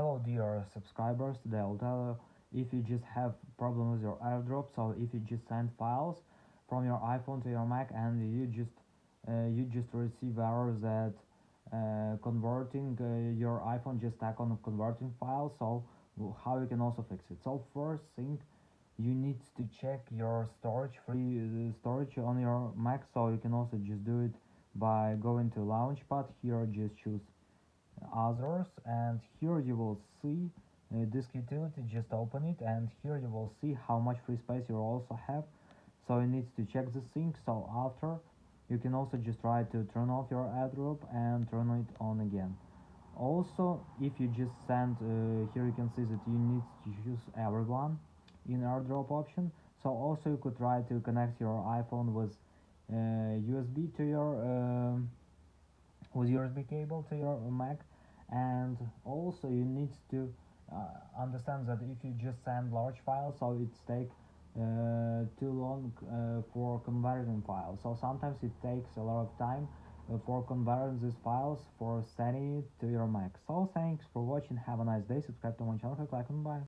Hello dear subscribers, today I'll tell you if you just have problem with your AirDrop, so if you just send files from your iPhone to your Mac and you just receive errors that converting your iPhone just stuck on converting files, so how you can also fix it. So first thing, you need to check your storage on your Mac, so you can also just do it by going to Launchpad. Here just choose others, and here you will see disk utility. Just open it, and here you will see how much free space you also have, so you need to check this thing. So after, you can also just try to turn off your AirDrop and turn it on again. Also, if you just send here, you can see that you need to choose everyone in AirDrop option. So also you could try to connect your iPhone with USB to your with USB cable to your Mac. And also you need to understand that if you just send large files, so it's take too long for converting files, so sometimes it takes a lot of time for converting these files for sending it to your Mac. So thanks for watching, have a nice day, subscribe to my channel, click like and bye.